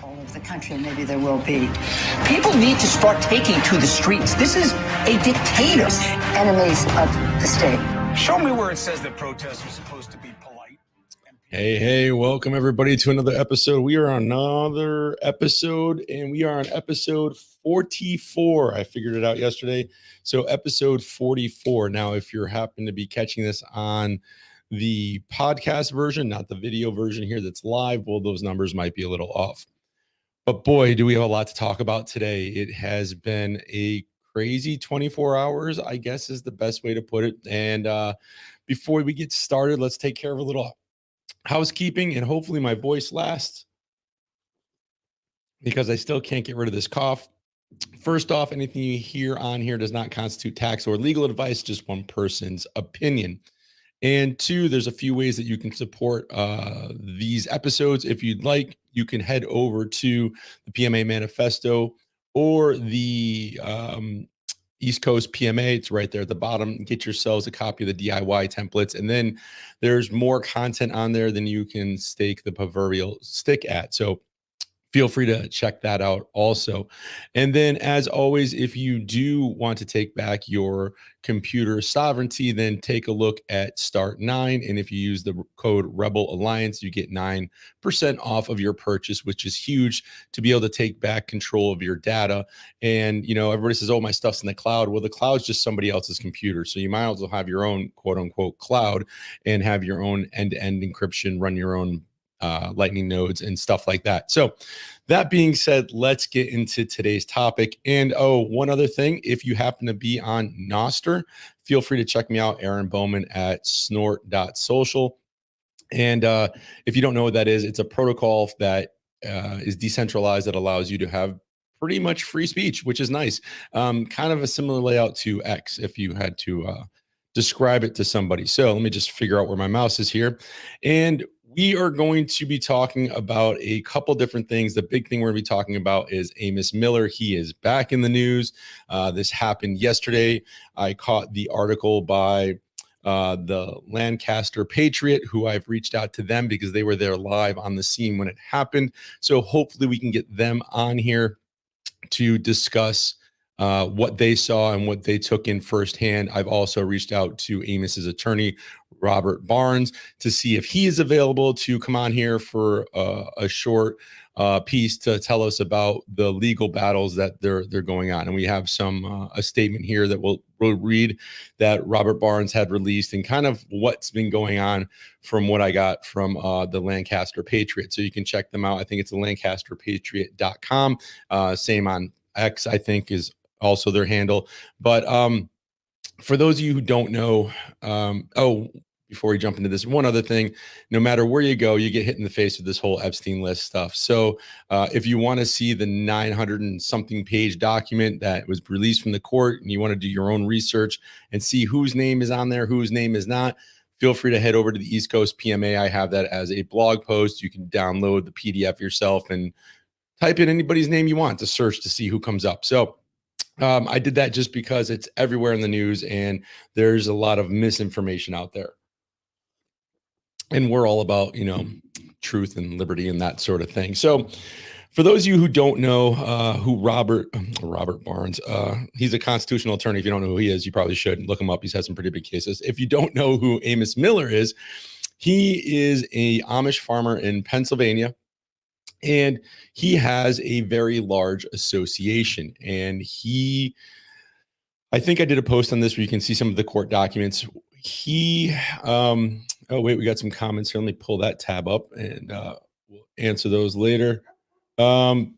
all over the country, and maybe there will be. People need to start taking to the streets. This is a dictator. Enemies of the state. Show me where it says that protests are supposed to be polite. Hey, welcome everybody to another episode. We are on another episode, and we are on episode 44. I figured it out yesterday. So episode 44. Now, if you're happen to be catching this on the podcast version, not the video version here that's live, well, those numbers might be a little off. But boy, do we have a lot to talk about today. It has been a crazy 24 hours, I guess is the best way to put it. And before we get started, let's take care of a little housekeeping, and hopefully my voice lasts because I still can't get rid of this cough. First off, anything you hear on here does not constitute tax or legal advice, just one person's opinion. And two, there's a few ways that you can support these episodes. If you'd like, you can head over to the PMA Manifesto or the East Coast PMA. It's right there at the bottom. Get yourselves a copy of the DIY templates. And then there's more content on there than you can stake the proverbial stick at. So feel free to check that out also. And then, as always, if you do want to take back your computer sovereignty, then take a look at Start 9. And if you use the code Rebel Alliance, you get 9% off of your purchase, which is huge to be able to take back control of your data. And, you know, everybody says, oh, my stuff's in the cloud. Well, the cloud's just somebody else's computer. So you might as well have your own quote unquote cloud and have your own end-to-end encryption, run your own lightning nodes and stuff like that. So that being said, let's get into today's topic. And one other thing, if you happen to be on Nostr, feel free to check me out, Aaron Bowman at snort.social. And if you don't know what that is, it's a protocol that is decentralized that allows you to have pretty much free speech, which is nice. Kind of a similar layout to X if you had to describe it to somebody. So let me just figure out where my mouse is here. And we are going to be talking about a couple different things. The big thing we're going to be talking about is Amos Miller. He is back in the news. This happened yesterday. I caught the article by the Lancaster Patriot, who I've reached out to them because they were there live on the scene when it happened. So hopefully we can get them on here to discuss what they saw and what they took in firsthand. I've also reached out to Amos's attorney, Robert Barnes, to see if he is available to come on here for a short piece to tell us about the legal battles that they're going on. And we have a statement here that we'll read that Robert Barnes had released and kind of what's been going on from what I got from the Lancaster Patriot. So you can check them out. I think it's lancasterpatriot.com. Same on X, I think, is also their handle. But for those of you who don't know, before we jump into this, one other thing, no matter where you go, you get hit in the face with this whole Epstein list stuff. So if you want to see the 900 and something page document that was released from the court and you want to do your own research and see whose name is on there, whose name is not, feel free to head over to the East Coast PMA. I have that as a blog post. You can download the PDF yourself and type in anybody's name you want to search to see who comes up. So I did that just because it's everywhere in the news and there's a lot of misinformation out there. And we're all about, truth and liberty and that sort of thing. So for those of you who don't know who Robert Barnes, he's a constitutional attorney. If you don't know who he is, you probably should look him up. He's had some pretty big cases. If you don't know who Amos Miller is, he is a Amish farmer in Pennsylvania. And he has a very large association. And I think I did a post on this where you can see some of the court documents. Oh, wait, we got some comments here. Let me pull that tab up and we'll answer those later. The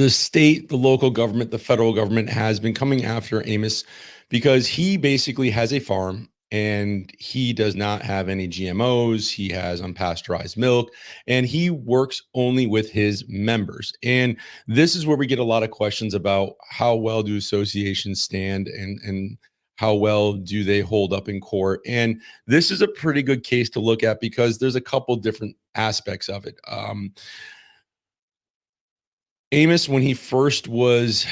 state, the local government, the federal government has been coming after Amos because he basically has a farm and he does not have any GMOs. He has unpasteurized milk and he works only with his members. And this is where we get a lot of questions about how well do associations stand and how well do they hold up in court. And this is a pretty good case to look at because there's a couple different aspects of it. Amos, when he first was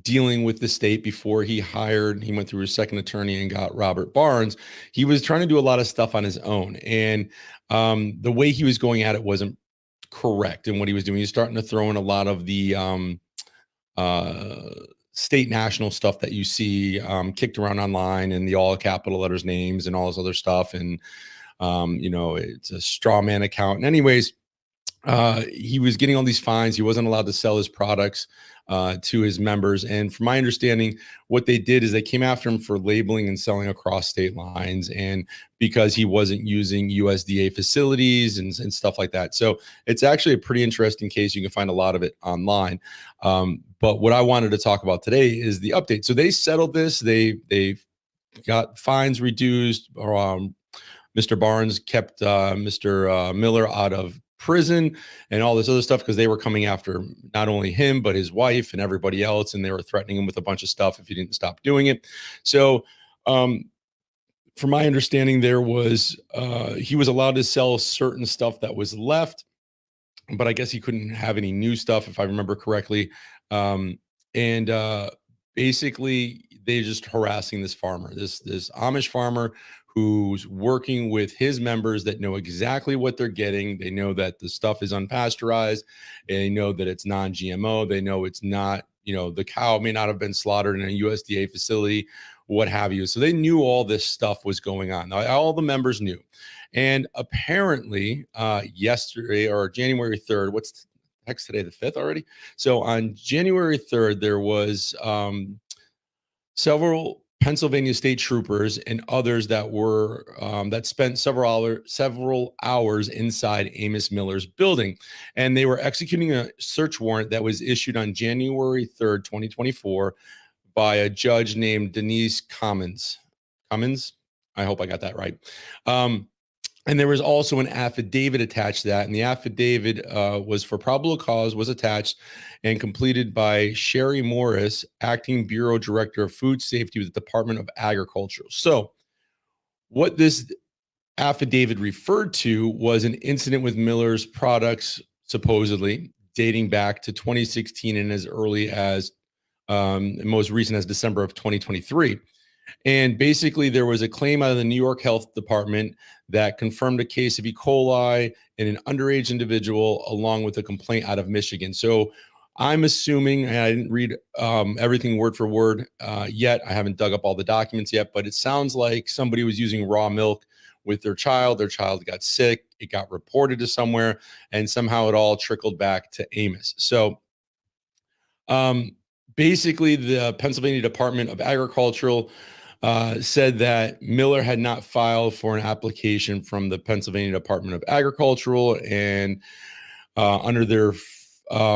dealing with the state before he went through his second attorney and got Robert Barnes. He was trying to do a lot of stuff on his own. And the way he was going at it wasn't correct in what he was doing. He was starting to throw in a lot of the state national stuff that you see kicked around online, and the all capital letters names and all this other stuff. And, it's a straw man account. And anyways, he was getting all these fines. He wasn't allowed to sell his products to his members. And from my understanding, what they did is they came after him for labeling and selling across state lines, and because he wasn't using USDA facilities and stuff like that. So it's actually a pretty interesting case. You can find a lot of it online. But what I wanted to talk about today is the update. So they settled this. They got fines reduced. Mr. Barnes kept Mr. Miller out of prison and all this other stuff, because they were coming after not only him but his wife and everybody else, and they were threatening him with a bunch of stuff if he didn't stop doing it. So from my understanding, there was he was allowed to sell certain stuff that was left, but I guess he couldn't have any new stuff, if I remember correctly. And basically they're just harassing this farmer, this Amish farmer, who's working with his members that know exactly what they're getting. They know that the stuff is unpasteurized. They know that it's non-GMO. They know it's not, the cow may not have been slaughtered in a USDA facility, what have you. So they knew all this stuff was going on. Now, all the members knew. And apparently yesterday, or January 3rd, what's the heck's today, the 5th already? So on January 3rd, there was several Pennsylvania state troopers and others that were that spent several hours inside Amos Miller's building, and they were executing a search warrant that was issued on January 3rd, 2024, by a judge named Denise Cummins. I hope I got that right. And there was also an affidavit attached to that. And the affidavit was for probable cause, was attached and completed by Sherry Morris, Acting Bureau Director of Food Safety with the Department of Agriculture. So what this affidavit referred to was an incident with Miller's products, supposedly dating back to 2016 and as early as most recent as December of 2023. And basically, there was a claim out of the New York Health Department that confirmed a case of E. coli in an underage individual, along with a complaint out of Michigan. So I'm assuming, and I didn't read everything word for word yet. I haven't dug up all the documents yet, but it sounds like somebody was using raw milk with their child. Their child got sick. It got reported to somewhere, and somehow it all trickled back to Amos. So basically, the Pennsylvania Department of Agriculture said that Miller had not filed for an application from the Pennsylvania Department of Agriculture, and under their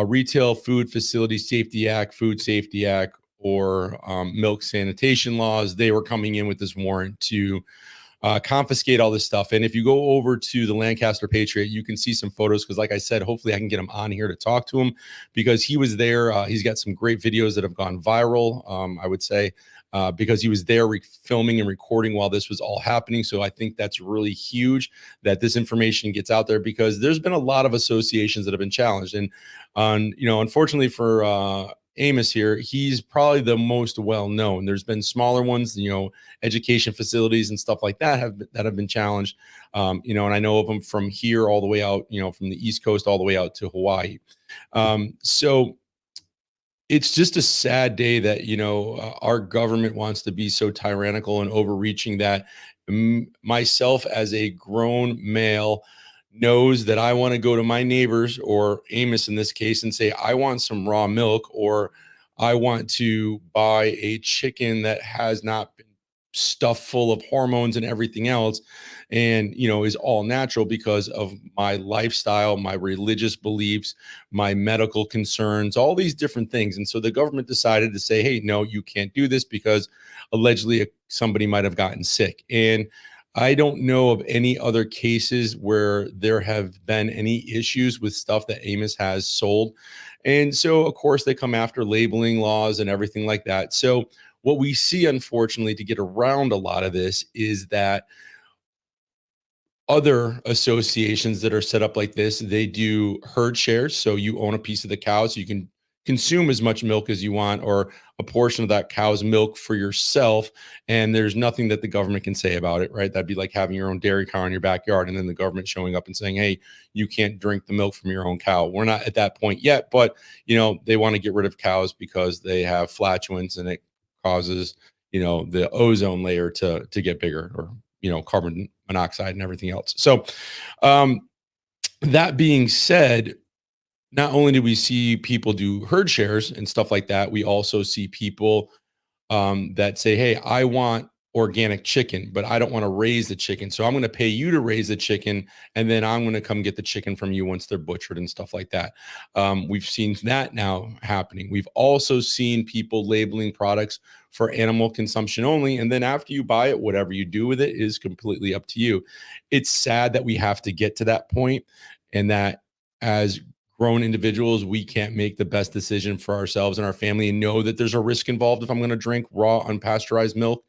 Retail Food Facility Safety Act, Food Safety Act, or milk sanitation laws, they were coming in with this warrant to confiscate all this stuff. And if you go over to the Lancaster Patriot, you can see some photos, because like I said, hopefully I can get him on here to talk to him, because he was there. He's got some great videos that have gone viral, I would say, because he was there filming and recording while this was all happening. So I think that's really huge that this information gets out there, because there's been a lot of associations that have been challenged. And unfortunately for Amos here, he's probably the most well-known. There's been smaller ones, education facilities and stuff like that have been challenged. And I know of them from here all the way out, from the East Coast all the way out to Hawaii. So it's just a sad day that, our government wants to be so tyrannical and overreaching that myself as a grown male knows that I want to go to my neighbors, or Amos in this case, and say, I want some raw milk, or I want to buy a chicken that has not been stuffed full of hormones and everything else, and is all natural, because of my lifestyle, my religious beliefs, my medical concerns, all these different things. And so the government decided to say, hey, no, you can't do this, because allegedly somebody might have gotten sick. And I don't know of any other cases where there have been any issues with stuff that Amos has sold. And so, of course, they come after labeling laws and everything like that. So what we see, unfortunately, to get around a lot of this is that other associations that are set up like this, they do herd shares. So you own a piece of the cow, so you can consume as much milk as you want, or a portion of that cow's milk for yourself, and there's nothing that the government can say about it, right? That'd be like having your own dairy cow in your backyard and then the government showing up and saying, hey, you can't drink the milk from your own cow. We're not at that point yet, but they want to get rid of cows because they have flatulence and it causes the ozone layer to get bigger, or carbon monoxide and everything else. So that being said, not only do we see people do herd shares and stuff like that, we also see people that say, hey, I want organic chicken, but I don't want to raise the chicken. So I'm going to pay you to raise the chicken, and then I'm going to come get the chicken from you once they're butchered and stuff like that. We've seen that now happening. We've also seen people labeling products for animal consumption only. And then after you buy it, whatever you do with it is completely up to you. It's sad that we have to get to that point, and that as grown individuals, we can't make the best decision for ourselves and our family, and know that there's a risk involved if I'm going to drink raw, unpasteurized milk.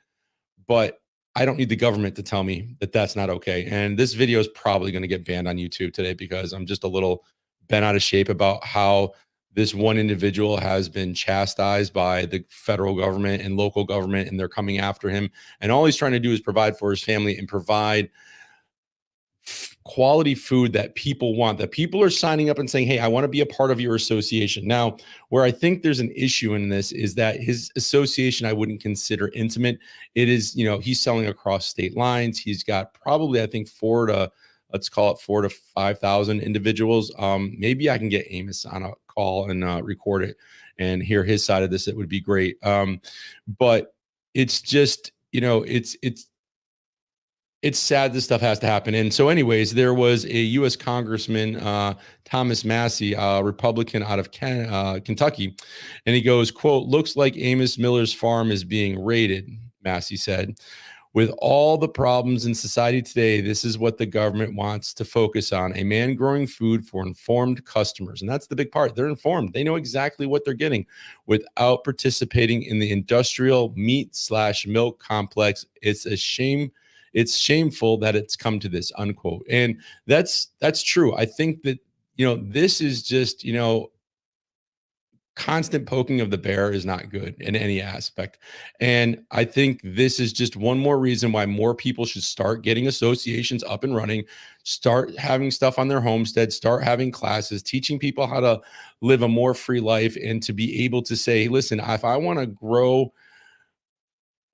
But I don't need the government to tell me that that's not okay. And this video is probably going to get banned on YouTube today because I'm just a little bent out of shape about how this one individual has been chastised by the federal government and local government, and they're coming after him. And all he's trying to do is provide for his family and provide quality food that people want, that people are signing up and saying, hey, I want to be a part of your association. Now, where I think there's an issue in this is that his association, I wouldn't consider intimate. It is, he's selling across state lines. He's got probably, I think, let's call it 4,000 to 5,000 individuals. Maybe I can get Amos on a call and record it and hear his side of this. It would be great. But it's just, it's sad this stuff has to happen. And so anyways, there was a U.S. Congressman, Thomas Massey, a Republican out of Kentucky, and he goes, quote, looks like Amos Miller's farm is being raided, Massey said. With all the problems in society today, this is what the government wants to focus on: a man growing food for informed customers. And that's the big part. They're informed. They know exactly what they're getting without participating in the industrial meat/milk complex. It's a shame. It's shameful that it's come to this, unquote. And that's true. I think that, this is just, constant poking of the bear is not good in any aspect. And I think this is just one more reason why more people should start getting associations up and running, start having stuff on their homestead, start having classes, teaching people how to live a more free life, and to be able to say, listen, if I want to grow,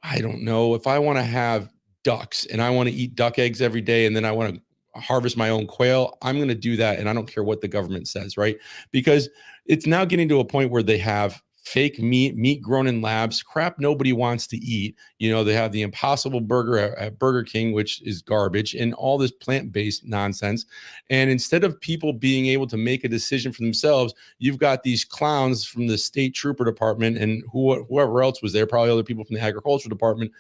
I don't know, if I want to have ducks and I want to eat duck eggs every day, and then I want to harvest my own quail, I'm going to do that. And I don't care what the government says, right? Because it's now getting to a point where they have fake meat grown in labs, crap nobody wants to eat. They have the Impossible Burger at Burger King, which is garbage, and all this plant-based nonsense. And instead of people being able to make a decision for themselves, you've got these clowns from the state trooper department and whoever else was there, probably other people from the agricultural department,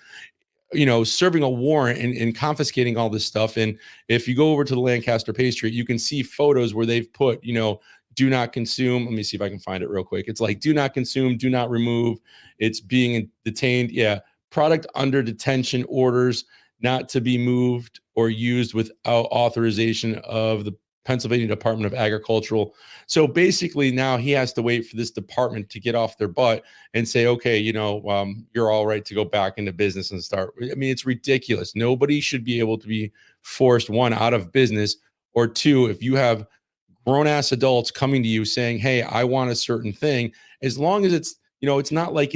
serving a warrant and confiscating all this stuff. And if you go over to the Lancaster Pastry, you can see photos where they've put, do not consume. Let me see if I can find it real quick. It's like, do not consume, do not remove. It's being detained. Yeah. Product under detention orders, not to be moved or used without authorization of the Pennsylvania Department of Agricultural. So basically now he has to wait for this department to get off their butt and say, okay, you're all right to go back into business and start. I mean, it's ridiculous. Nobody should be able to be forced, one, out of business, or two, if you have grown ass adults coming to you saying, hey, I want a certain thing, as long as it's, it's not like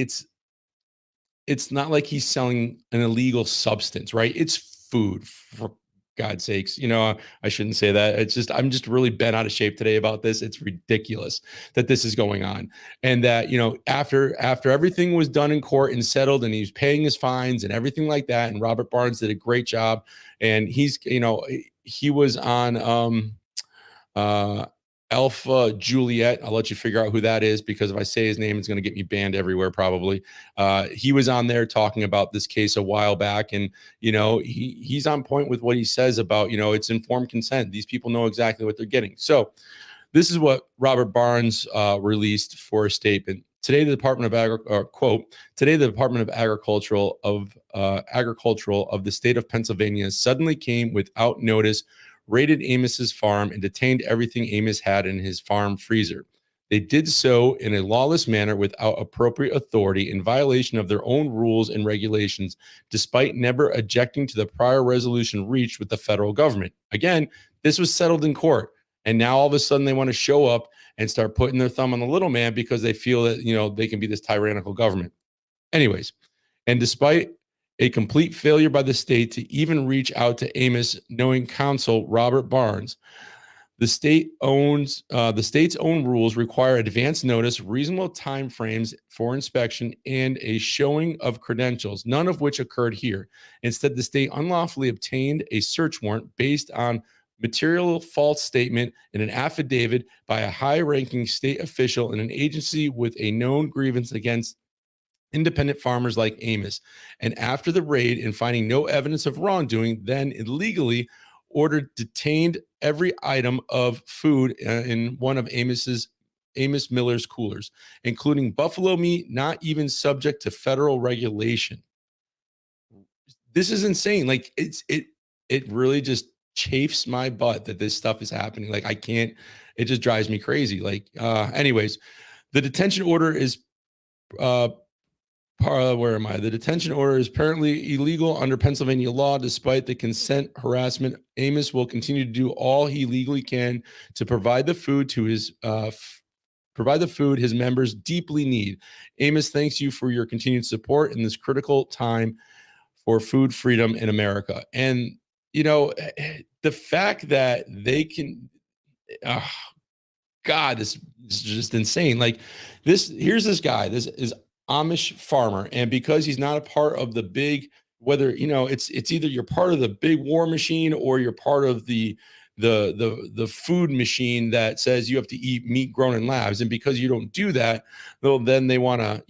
he's selling an illegal substance, right? It's food, for God's sakes. I shouldn't say that. It's just, I'm just really bent out of shape today about this. It's ridiculous that this is going on. And that, after everything was done in court and settled, and he's paying his fines and everything like that, and Robert Barnes did a great job. And he's, he was on, Alpha Juliet. I'll let you figure out who that is, because if I say his name, it's going to get me banned everywhere probably. He was on there talking about this case a while back, and he's on point with what he says about it's informed consent. These people know exactly what they're getting. So this is what Robert Barnes released for a statement. Today, the Department of quote, today the Department of Agricultural of the state of Pennsylvania suddenly came without notice, raided Amos's farm, and detained everything Amos had in his farm freezer. They did so in a lawless manner without appropriate authority in violation of their own rules and regulations, despite never objecting to the prior resolution reached with the federal government. Again, this was settled in court. And now all of a sudden they want to show up and start putting their thumb on the little man because they feel that, they can be this tyrannical government. Anyways, and despite a complete failure by the state to even reach out to Amos, knowing counsel Robert Barnes, the state's own rules require advance notice, reasonable timeframes for inspection, and a showing of credentials, none of which occurred here. Instead, the state unlawfully obtained a search warrant based on material false statement in an affidavit by a high-ranking state official in an agency with a known grievance against independent farmers like Amos. And after the raid and finding no evidence of wrongdoing, then illegally detained every item of food in one of Amos Miller's coolers, including buffalo meat, not even subject to federal regulation. This is insane. Like it really just chafes my butt that this stuff is happening. Like I can't, it just drives me crazy. Like, anyways, the detention order is, where am I? The detention order is apparently illegal under Pennsylvania law. Despite the consent harassment, Amos will continue to do all he legally can to provide the food to his his members deeply need. Amos thanks you for your continued support in this critical time for food freedom in America. And the fact that they can, God, this is just insane. Like here's this guy. This is Amish farmer, and because he's not a part of the big, whether it's either you're part of the big war machine or you're part of the food machine that says you have to eat meat grown in labs, and because you don't do that, well, then they want to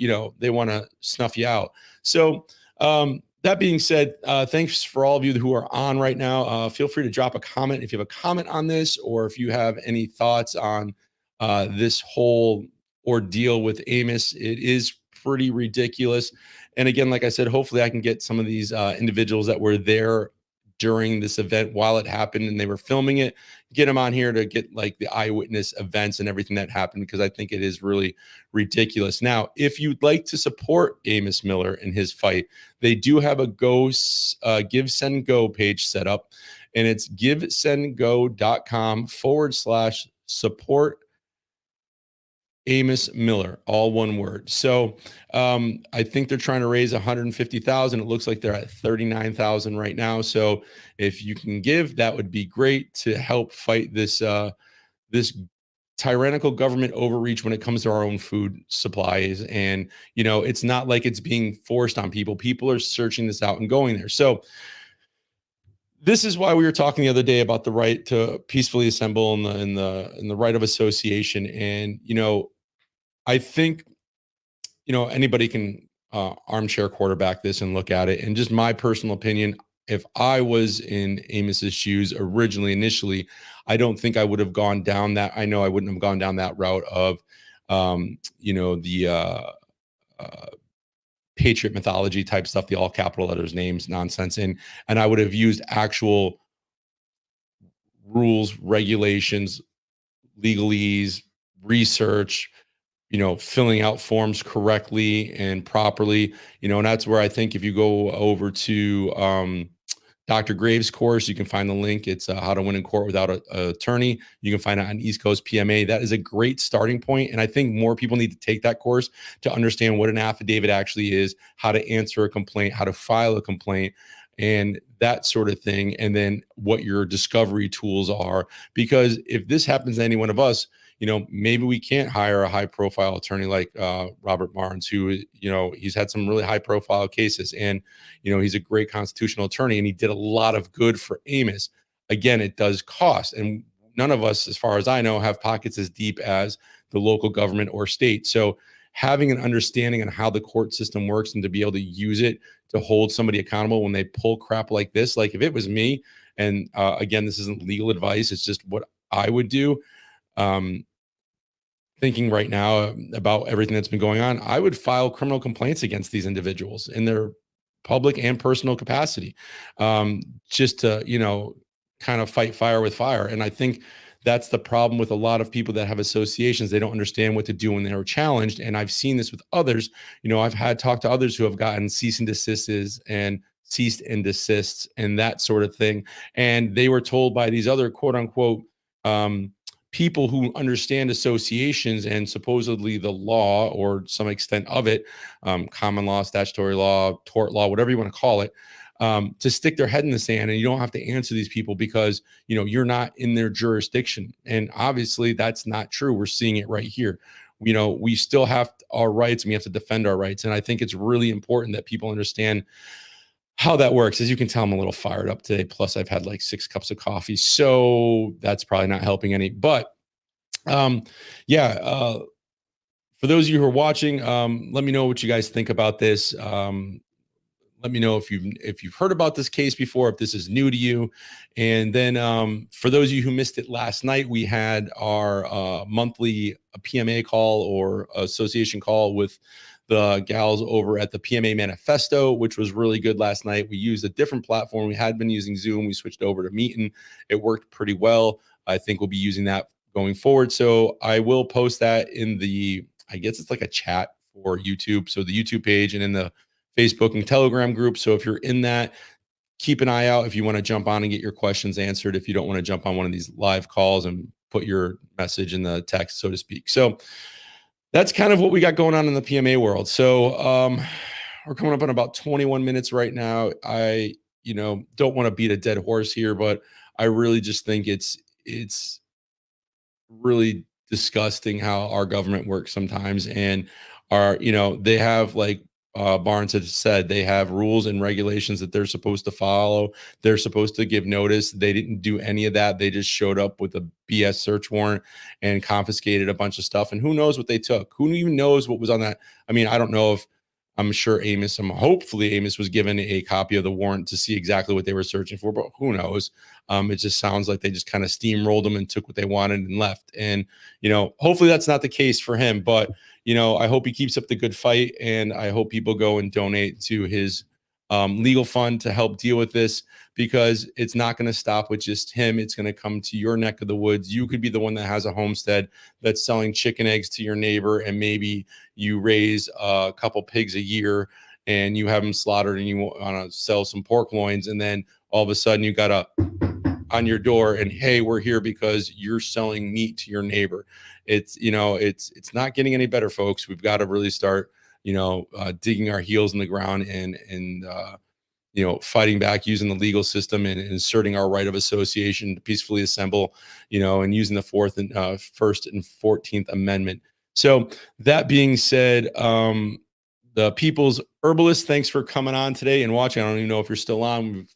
snuff you out. So that being said, thanks for all of you who are on right now. Feel free to drop a comment if you have a comment on this, or if you have any thoughts on this whole ordeal with Amos. It is pretty ridiculous. And again, like I said, hopefully I can get some of these individuals that were there during this event while it happened and they were filming it, get them on here to get like the eyewitness events and everything that happened, because I think it is really ridiculous. Now, if you'd like to support Amos Miller in his fight, they do have a Give Send Go page set up, and it's givesendgo.com/support Amos Miller, all one word. So I think they're trying to raise 150,000. It looks like they're at 39,000 right now. So if you can give, that would be great to help fight this this tyrannical government overreach when it comes to our own food supplies. And it's not like it's being forced on people. People are searching this out and going there. So this is why we were talking the other day about the right to peacefully assemble and the right of association. And I think anybody can armchair quarterback this and look at it. And just my personal opinion, if I was in Amos's shoes initially, I don't think I would have gone down that. I know I wouldn't have gone down that route of the patriot mythology type stuff, the all capital letters names nonsense, and I would have used actual rules, regulations, legalese, research, filling out forms correctly and properly, and that's where I think if you go over to Dr. Graves' course, you can find the link. It's How to Win in Court Without an Attorney. You can find it on East Coast PMA. That is a great starting point. And I think more people need to take that course to understand what an affidavit actually is, how to answer a complaint, how to file a complaint, and that sort of thing. And then what your discovery tools are. Because if this happens to any one of us, maybe we can't hire a high profile attorney like Robert Barnes, who, he's had some really high profile cases, and, he's a great constitutional attorney, and he did a lot of good for Amos. Again, it does cost. And none of us, as far as I know, have pockets as deep as the local government or state. So having an understanding on how the court system works and to be able to use it to hold somebody accountable when they pull crap like this, like if it was me, and again, this isn't legal advice, it's just what I would do. Thinking right now about everything that's been going on, I would file criminal complaints against these individuals in their public and personal capacity, just to, kind of fight fire with fire. And I think that's the problem with a lot of people that have associations. They don't understand what to do when they're challenged. And I've seen this with others. I've had talked to others who have gotten cease and desists and that sort of thing. And they were told by these other quote unquote people who understand associations and supposedly the law or some extent of it, common law, statutory law, tort law, whatever you want to call it, to stick their head in the sand. And you don't have to answer these people because, you're not in their jurisdiction. And obviously that's not true. We're seeing it right here. We still have our rights and we have to defend our rights. And I think it's really important that people understand how that works. As you can tell, I'm a little fired up today. Plus I've had like 6 cups of coffee. So that's probably not helping any, but yeah, for those of you who are watching, let me know what you guys think about this. Let me know if you've heard about this case before, if this is new to you. And then for those of you who missed it last night, we had our monthly PMA call or association call with the gals over at the PMA Manifesto, which was really good last night. We used a different platform. We had been using Zoom. We switched over to Meetin. It worked pretty well. I think we'll be using that going forward. So I will post that in I guess it's like a chat for YouTube. So the YouTube page and in the Facebook and Telegram group. So if you're in that, keep an eye out if you want to jump on and get your questions answered. If you don't want to jump on one of these live calls and put your message in the text, so to speak. So that's kind of what we got going on in the PMA world. So we're coming up on about 21 minutes right now. I, don't want to beat a dead horse here, but I really just think it's really disgusting how our government works sometimes. And they have like Barnes had said, they have rules and regulations that they're supposed to follow. They're supposed to give notice. They didn't do any of that. They just showed up with a BS search warrant and confiscated a bunch of stuff. And who knows what they took? Who even knows what was on that? I mean, I don't know if hopefully Amos was given a copy of the warrant to see exactly what they were searching for, but who knows? It just sounds like they just kind of steamrolled them and took what they wanted and left. And, hopefully that's not the case for him, but, I hope he keeps up the good fight, and I hope people go and donate to his legal fund to help deal with this, because it's not going to stop with just him. It's going to come to your neck of the woods. You could be the one that has a homestead that's selling chicken eggs to your neighbor, and maybe you raise a couple pigs a year and you have them slaughtered and you want to sell some pork loins. And then all of a sudden you got on your door and, hey, we're here because you're selling meat to your neighbor. It's not getting any better, folks. We've got to really start, digging our heels in the ground and fighting back, using the legal system and inserting our right of association to peacefully assemble, and using the First and 14th Amendment. So that being said, the People's Herbalist, thanks for coming on today and watching. I don't even know if you're still on.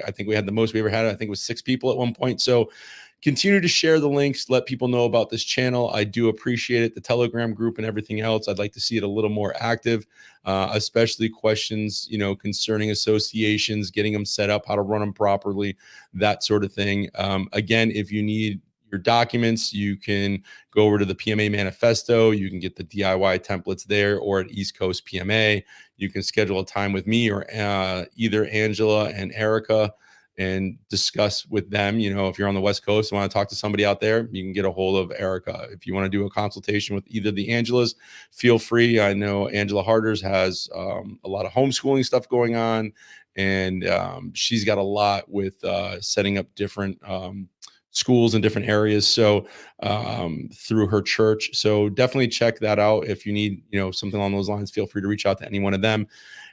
I think we had the most we ever had. I think it was 6 people at one point. So continue to share the links, let people know about this channel. I do appreciate it. The Telegram group and everything else, I'd like to see it a little more active, especially questions, concerning associations, getting them set up, how to run them properly, that sort of thing. Again, if you need your documents, you can go over to the PMA Manifesto. You can get the DIY templates there, or at East Coast PMA. You can schedule a time with me or either Angela and Erica and discuss with them. If you're on the West Coast and want to talk to somebody out there, you can get a hold of Erica. If you want to do a consultation with either the Angelas, feel free. I know Angela Harders has a lot of homeschooling stuff going on, and she's got a lot with setting up different schools in different areas. So through her church. So definitely check that out. If you need, something along those lines, feel free to reach out to any one of them.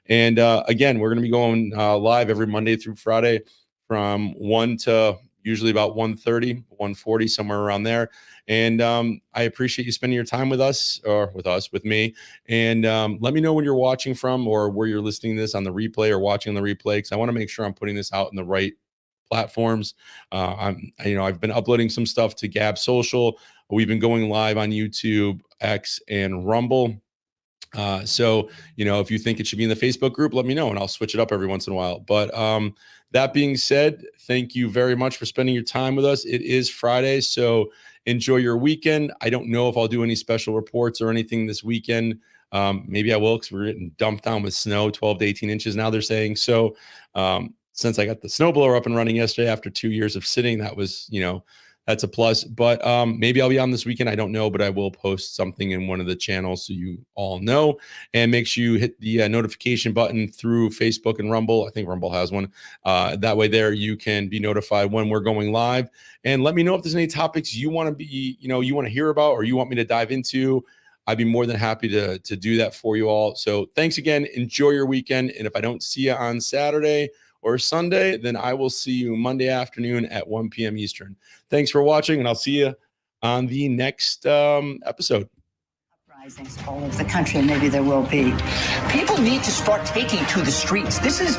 And again, we're going to be going live every Monday through Friday from 1 to usually about 1:30, 1:40, somewhere around there. And I appreciate you spending your time with us, or with me. And let me know when you're watching from, or where you're listening to this on the replay or watching on the replay, because I want to make sure I'm putting this out in the right platforms. I've been uploading some stuff to Gab Social. We've been going live on YouTube, X, and Rumble. So if you think it should be in the Facebook group, let me know and I'll switch it up every once in a while. But that being said, thank you very much for spending your time with us. It is Friday, so enjoy your weekend. I don't know if I'll do any special reports or anything this weekend. Maybe I will, because we're getting dumped down with snow, 12 to 18 inches now, they're saying. So since I got the snowblower up and running yesterday after 2 years of sitting, that was that's a plus. But maybe I'll be on this weekend. I don't know, but I will post something in one of the channels so you all know. And make sure you hit the notification button through Facebook and Rumble. I think Rumble has one. That way there you can be notified when we're going live. And let me know if there's any topics you want to be, you want to hear about or you want me to dive into. I'd be more than happy to do that for you all. So thanks again. Enjoy your weekend. And if I don't see you on Saturday or Sunday, then I will see you Monday afternoon at 1 p.m. Eastern. Thanks for watching, and I'll see you on the next episode. Uprisings all over the country, and maybe there will be. People need to start taking to the streets. This is